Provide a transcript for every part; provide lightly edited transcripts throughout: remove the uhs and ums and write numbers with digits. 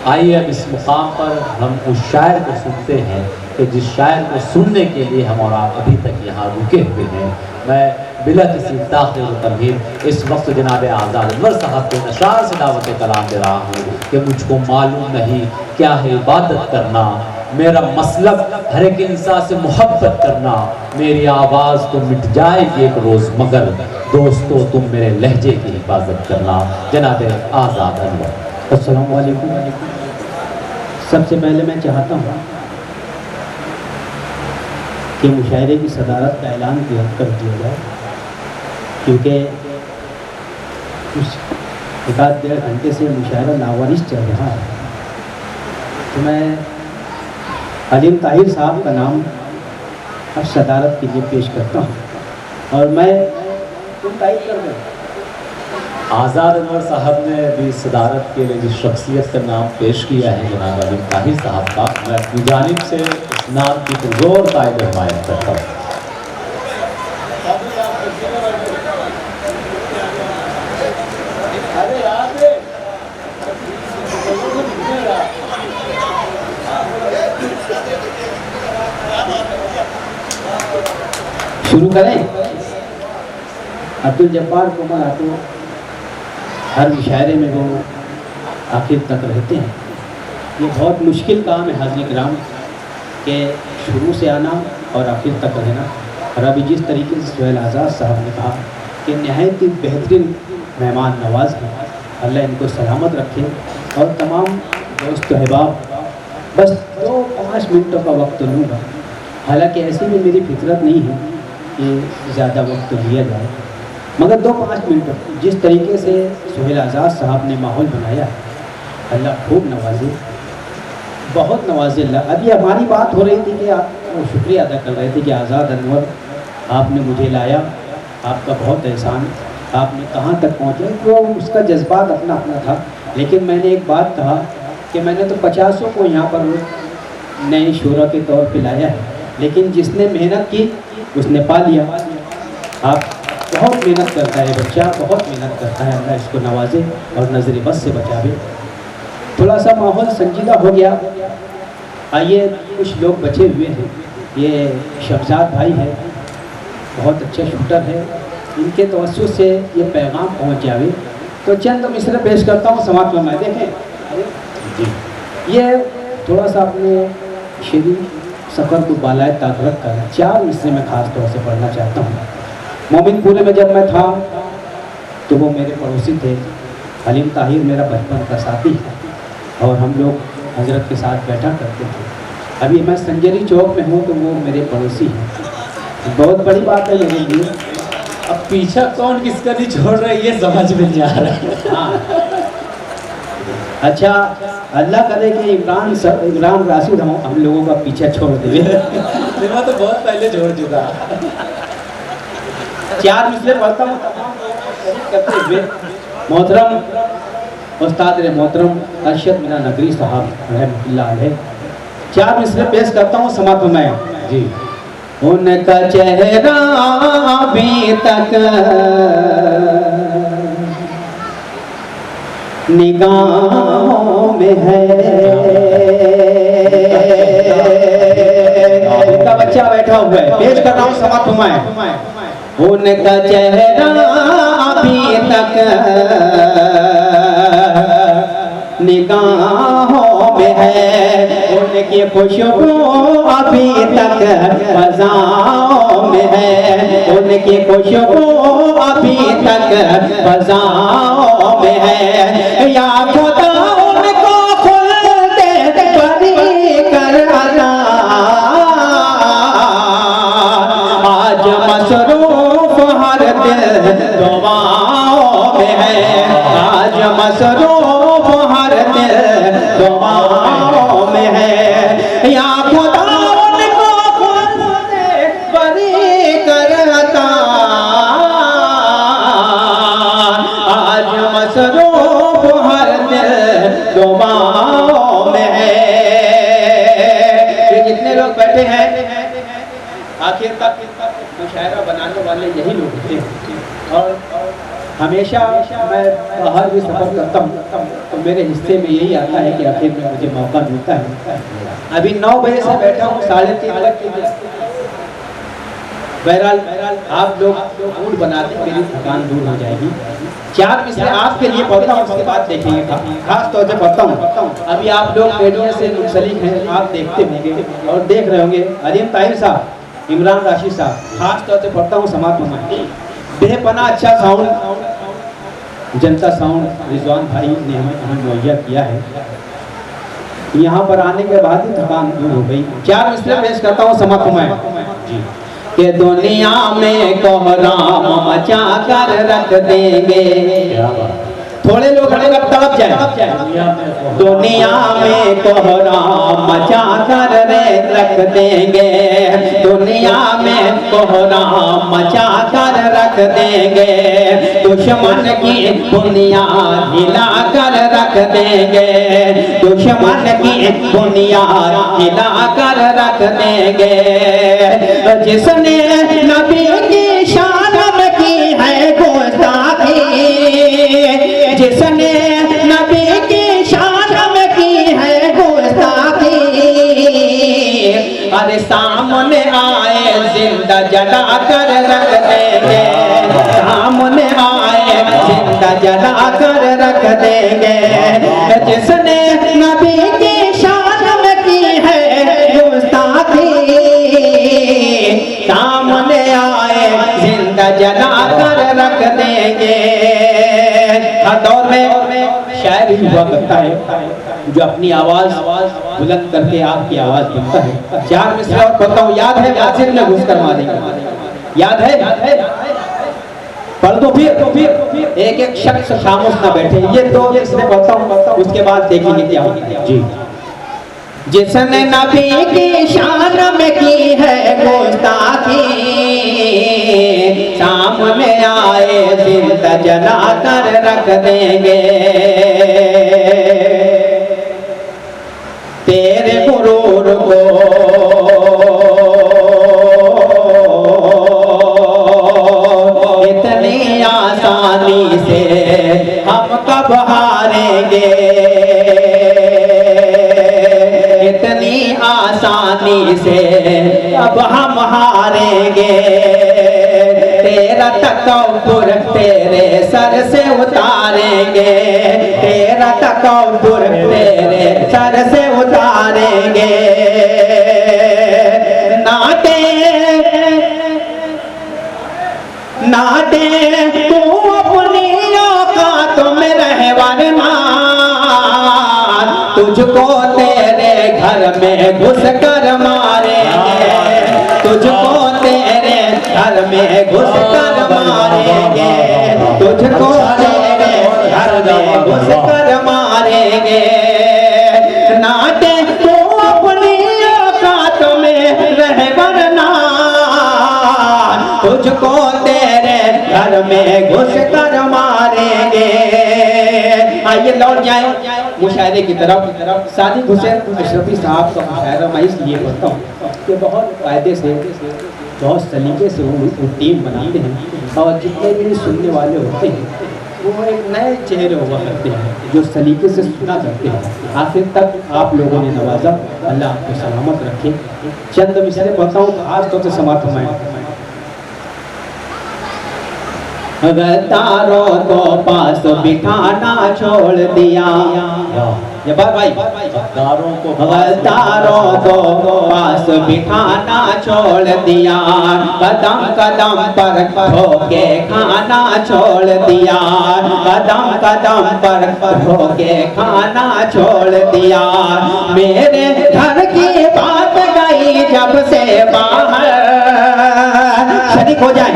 आइए अब इस मुकाम पर हम उस शायर को सुनते हैं कि जिस शायर को सुनने के लिए हम और आप अभी तक यहाँ रुके हुए हैं। मैं बिला किसी ताख़ीर व तमहीद इस वक्त जनाब आज़ाद अनवर साहब को नशार से दावत कलाम दे रहा हूँ कि मुझको मालूम नहीं क्या है इबादत करना, मेरा मसलब हर एक इंसान से मोहब्बत करना, मेरी आवाज़ तो मिट जाएगी एक रोज़ मगर दोस्तों तुम मेरे लहजे की हिफाजत करना। जनाब आज़ाद अनवर। अस्सलामु अलैकुम। सबसे पहले मैं चाहता हूँ कि मुशायरे की सदारत का ऐलान कर दिया जाए, क्योंकि कुछ एक आध डेढ़ घंटे से मुशायरा नावारिश चल रहा है। तो मैं हलीम ताहिर साहब का नाम अब सदारत के लिए पेश करता हूँ और मैं तुम तारीफ कर दो। आज़ाद अनवर साहब ने अभी सदारत के लिए जिस शख्सियत का नाम पेश किया है जनाब हलीम ताहिर साहब का, मैं अपनी जानिब से इस नाम की पुरज़ोर तायद हिमायत करता हूँ। शुरू करें। अब्दुल जब्बार कुमार आतो हर मुशायरे में वो आखिर तक रहते हैं। ये बहुत मुश्किल काम है हाज़िर किराम के शुरू से आना और आखिर तक रहना। और अभी जिस तरीके से सुहेल आज़ाद साहब ने कहा कि नहायत ही बेहतरीन मेहमान नवाज हैं, अल्लाह इनको सलामत रखे। और तमाम दोस्त अहबाब, बस 2-5 मिनटों का वक्त लूँगा, हालांकि ऐसी भी मेरी फितरत नहीं है कि ज़्यादा वक्त लिया जाए, मगर 2-5 मिनट जिस तरीके से सुहेल आज़ाद साहब ने माहौल बनाया है, अल्लाह खूब नवाजे, बहुत नवाजे अल्लाह। अभी हमारी बात हो रही थी कि आप वो शुक्रिया अदा कर रहे थे कि आज़ाद अनवर आपने मुझे लाया, आपका बहुत एहसान, आपने कहाँ तक पहुँचे, तो उसका जज्बात अपना अपना था। लेकिन मैंने एक बात कहा कि मैंने तो 50 को यहाँ पर नए शोरा के तौर पर लाया है, लेकिन जिसने मेहनत की उसने पा लिया। आप बहुत मेहनत करता है बच्चा, बहुत मेहनत करता है, अल्लाह इसको नवाजे और नज़र बस से बचावे। थोड़ा सा माहौल संजीदा हो गया। आइए, कुछ लोग बचे हुए हैं। ये शहजाद भाई है, बहुत अच्छा शूटर है, इनके तवज्जुह से ये पैगाम पहुंच जावे तो चंद मिसरे पेश करता हूँ समाप्त में। मैं देखें जी, ये थोड़ा सा अपने शेरी सफ़र को बालाए ताक रख कर 4 मिसरे में ख़ास तौर से पढ़ना चाहता हूँ। मोमिनपुरे में जब मैं था तो वो मेरे पड़ोसी थे। हलीम ताहिर मेरा बचपन का साथी है और हम लोग हजरत के साथ बैठा करते थे। अभी मैं संजरी चौक में हूँ तो वो मेरे पड़ोसी हैं। बहुत बड़ी बात है मेरे लिए। अब पीछा कौन किसका नहीं छोड़ रहा है ये समझ में नहीं आ रहा है। हाँ, अच्छा, अल्लाह करे कि इमरान राशिद हम लोगों का पीछा छोड़ दे। मैं तो बहुत पहले छोड़ चुका। 4 मिसरे पढ़ता हूँ करते हुए। मोहतरम उस्ताद मोहतरम अरशद मीना नगरी साहब रहमतुल्लाह अलैह 4 मिसरे पेश करता हूँ समाप्त में जी। उनका चेहरा अभी तक निगाहों में है। उनका बच्चा बैठा हुआ है, पेश कर रहा हूँ समाप्त में। उनका चेहरा अभी तक निगाहों में है, उनकी खुशबू अभी तक फज़ाओं में है, उनकी खुशबू अभी तक फज़ाओं में है। या खुदा उनको खुल्दे बरी कर अता, आज मसरूफ हर दिल दुआओं में है, आज मसरूफ हर दिल दुआओं में है। या खुदा उनको खुल्दे बरी कर अता, आज मसरूफ हर दिल दुआओं में है। ये जितने लोग बैठे हैं आखिर तक मुशायरा बनाने वाले यही लोग होते हैं। और हमेशा मैं बाहर भी सफ़र करता हूँ तो मेरे हिस्से में यही आता है कि आखिर में मुझे मौका मिलता है। अभी 9 बजे से बैठा हूँ, 3:30 बजे। बहरहाल आप लोग मूड बना दें, मेरी थकान दूर हो जाएगी। 4 मिसरे आपके लिए पढ़ता हूँ, उसके बाद देखेंगे। खास तौर से पढ़ता हूँ, अभी आप लोग मीडिया से मुंसलिक हैं, आप देखते होंगे और देख रहे होंगे। अरीम ताहिर साहब, इमरान राशिद साहब, खास तौर से पढ़ता हूँ समाज में। बेपना अच्छा साउंड जनता साउंड रिजवान भाई ने हमें मुहैया किया है। यहाँ पर आने के बाद ही थकान दूर हो गई। 4 मिसरे पेश करता हूँ समाज में जी। कि दुनिया में कोहराम मचा कर रख देंगे। थोड़े लोग तड़प जाए। दुनिया में कोहराम मचा कर रख देंगे। दुनिया में कोहराम मचा कर रख देंगे। दुश्मन की बुनियाद हिला कर रख देंगे। दुश्मन की बुनियाद हिला कर रख देंगे। जिसने नबी की शान में की है गुस्ताखी, जिसने नबी की शान में की है गुस्ताखी, अरे सामने आए जिंदा जला कर रख देंगे। सामने आए जिंदा जला कर रख देंगे। जिसने नबी की शान में की है गुस्ताखी, सामने आए जिंदा जला कर रख देंगे। हर दौर में शायर ही हुआ करता है जो अपनी आवाज बुलंद करके आपकी आवाज बनता है। 4 मिसरे और पढ़ता हूँ। याद है यासिर ने घुस कर मारेंगे, याद है? पढ़ दो फिर एक एक शख्स खामोश ना बैठे। ये 2 मिसरे पढ़ता हूँ, उसके बाद देखेंगे क्या होगा जी। जिसने नबी की शान में की है गुस्ताखी, सामने आए जिंदा जला कर रख देंगे। तेरे गुरूर को इतनी आसानी से हम कब हारेंगे। इतनी आसानी से अब हम हारेंगे। तेरा तकब्बुर तेरे सर से उतारेंगे। तेरा तकब्बुर तेरे सर से उतारेंगे। नाटे नाटे तू अपनी औकात में रह वरना तुझको तेरे घर में घुस कर मारेंगे। तुझको तेरे घर में घुस कर मारेंगे। तुझको तेरे घर में घुस कर मारेंगे। नाटे तू अपनी औकात में रह वरना तुझको तेरे घर में घुस कर मारेंगे। आइए लौट जाए मुशायरे की तरफ। सादिक हुसैन अशरफी साहब का मुशायरा मैं इसलिए पढ़ता हूँ कि बहुत कायदे से, बहुत सलीके से वो टीम बनाते हैं और जितने भी सुनने वाले होते हैं वो एक नए चेहरे हुआ करते हैं जो सलीके से सुना करते हैं। आखिर तक आप लोगों ने नवाजा, अल्लाह आपको सलामत रखे। चंद मिसरे पढ़ता हूँ, खास तौर से समाप्त मैं। गद्दारों को पास बिठाना छोड़ दिया। जब्बार भाई, गद्दारों को पास बिठाना छोड़ दिया। कदम कदम पर ठोके खाना छोड़ दिया। कदम कदम पर ठोके खाना छोड़ दिया। मेरे घर की बात गई जब से बाहर, शरीक हो जाए।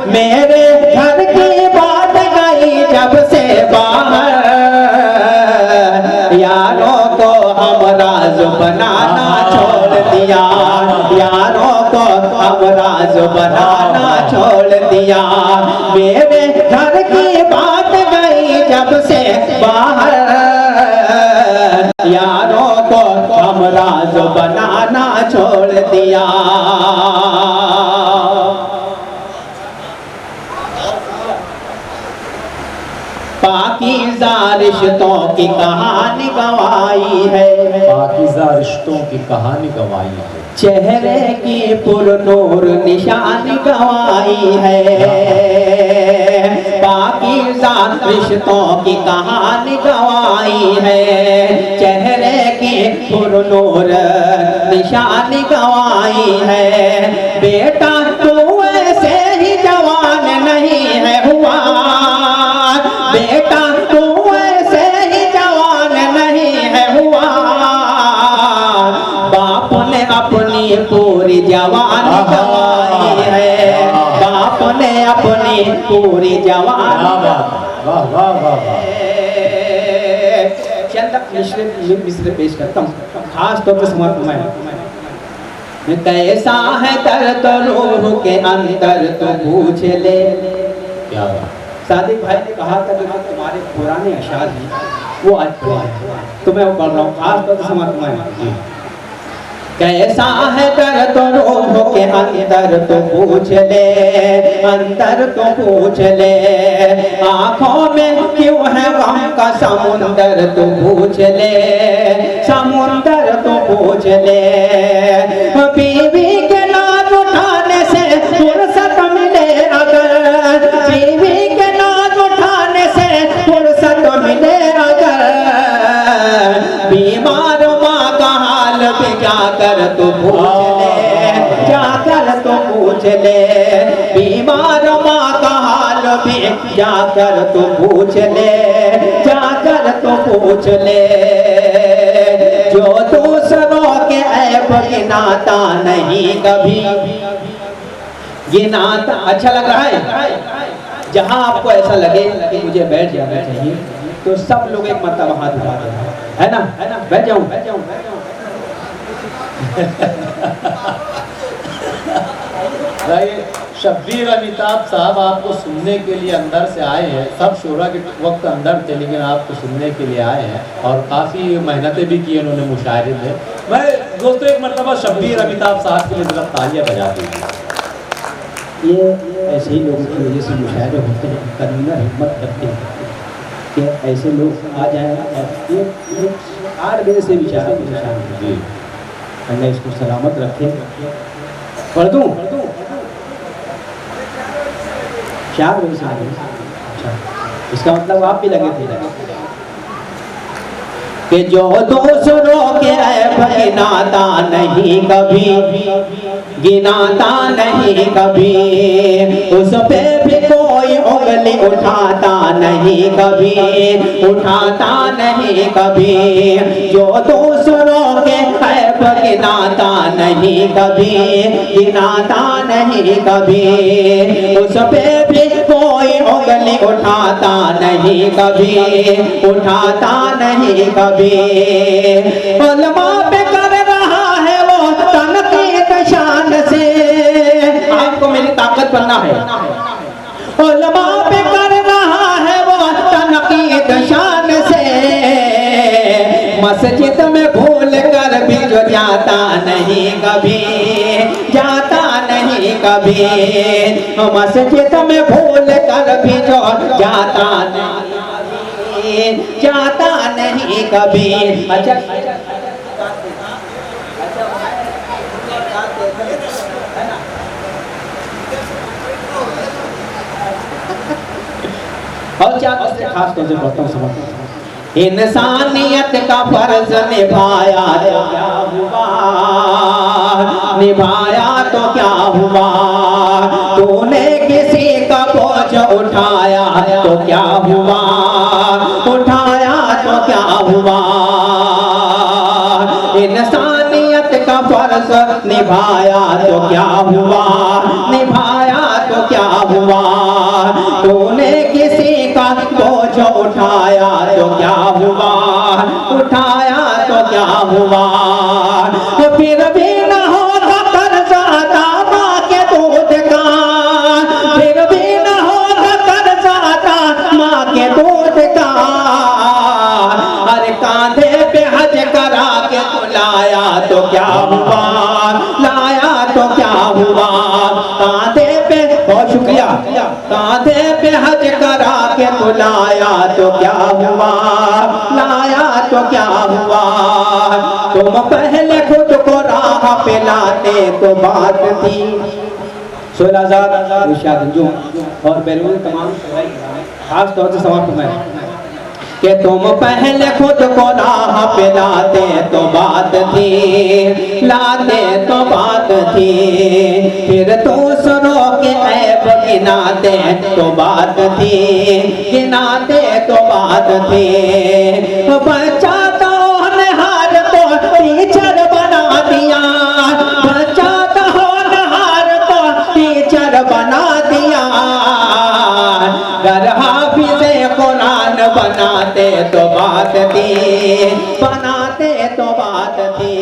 मेरे घर की बात गई जब से बाहर, यारों को हम राज बनाना छोड़ दिया। यारों को हम राज बनाना छोड़ दिया। मेरे घर की बात गई जब से बाहर, यारों को हम राज बनाना छोड़ दिया। पाकीज़ा रिश्तों की कहानी गवाई है, पाकीज़ा रिश्तों की कहानी गवाई है, चेहरे की पुरनूर निशानी गवाई है, पाकीज़ा रिश्तों की कहानी गवाई है, चेहरे की पुरनूर निशानी गवाई है। बेटा तू ऐसे ही जवान नहीं है हुआ, बेटा तू ऐसे ही जवान नहीं है हुआ, बाप ने अपनी पूरी जवानी गवाई है, बाप ने अपनी पूरी जवानी। वाह वाह वाह वाह। मिस्र पेश करता हूँ, खास तौर पर समर्पण में। कैसा है दर्द रूह के अंदर तो पूछ ले। क्या बात। सादिक भाई ने कहा था कि तुम्हारे पुराने अशार हैं वो आज पढ़े हैं, तो मैं वो पढ़ रहा हूँ, खास तौर पर समर्पण में। कैसा है दर्द रूह के अंदर तो पूछ ले, अंदर तो पूछ ले, आँखों में क्यों है गम का समुंदर तो पूछ ले, समुंदर तो पूछ ले। बीवी के नाज उठाने से फुर्सत मिले अगर, बीवी के नाज उठाने से फुर्सत मिले अगर, बीमार माँ का हाल भी जाकर तो पूछ ले, जाकर तो पूछ ले, बीमार माँ का हाल भी जाकर तो पूछ ले, जाकर तो पूछ ले। जो दूसरों के ऐब गिनाता नहीं कभी, गिनाता। अच्छा लग रहा है? जहां आपको ऐसा लगे कि मुझे बैठ जाना चाहिए तो सब लोग एक मरतबा हाथ उठा दें, है ना? बैठ जाऊं, बैठ जाऊं, बैठ जाऊं। शब्बीर अमिताभ साहब आपको सुनने के लिए अंदर से आए हैं, सब शोरा के वक्त अंदर थे लेकिन आपको सुनने के लिए आए हैं और काफ़ी मेहनतें भी की उन्होंने मुशायरे में। मैं दोस्तों एक मरतबा शब्बीर अमिताभ साहब के लिए ज़रा तालियां बजा दीजिए। ये ऐसे ही लोगों की वजह से मुशायरे होते हैं, करीना हिम्मत करते हैं कि ऐसे लोग आ जाए। ये 8 बजे से बेचारा परेशान है, अल्लाह इसको सलामत रखे। पढ़ दूँ? 4 बजे से लगे। अच्छा, इसका मतलब आप भी लगे थे कि जो दूसरों के ऐब गिनाता नहीं कभी, गिनाता नहीं कभी, उस पे भी कोई उंगली उठाता नहीं कभी, उठाता नहीं कभी। जो दूसरों के ऐब गिनाता नहीं कभी, गिनाता नहीं कभी, उस पे भी कोई उंगली उठाता नहीं कभी, उठाता नहीं कभी। उलमा पे कर रहा है वो तनकीद शान से, आपको मेरी ताकत बनना है। उलमा पे कर रहा है वो तनकीद शान से, मस्जिद में भूल कर भी जो जाता नहीं कभी, जाता नहीं कभी, मस्जिद में भूल कर भी जो जाता नहीं, जाता नहीं कभी। अच्छा, और क्या खास तौर से पढ़ता हूँ, समझता हूँ। इंसानियत का फर्ज निभाया तो क्या हुआ, निभाया तो क्या हुआ, तूने किसी का बोझ उठाया तो क्या हुआ, उठाया तो क्या हुआ। इंसानियत का फर्ज निभाया तो क्या हुआ, निभाया तो क्या हुआ, तूने किसी का बोझ उठाया तो क्या हुआ, उठाया तो क्या हुआ। फिर भी न होगा कर्ज अदा माँ के दूध का, फिर भी न होगा कर्ज अदा माँ के दूध का। अरे कांधे पे हज करा के तो लाया तो क्या हुआ, लाया तो क्या हुआ। कांधे पे, बहुत शुक्रिया, कांधे पे हज करा के तो लाया तो क्या हुआ, तो क्या हुआ, तुम पहले खुद को राह पे लाते तो बात थी। 16,000 रुशागंजों और बैरून तमाम खास तौर से समाप्त में कि तुम पहले खुद को राह पे लाते तो बात थी, लाते तो बात थी, फिर दूसरों के ऐब गिनाते तो बात थी, गिनाते तो बात थी। बच्चा तो होनहार तो टीचर बना दिया, बच्चा तो होनहार तो टीचर बना दिया, घर हाफिज़े कुरान बनाते तो बात थी, बनाते तो बात थी।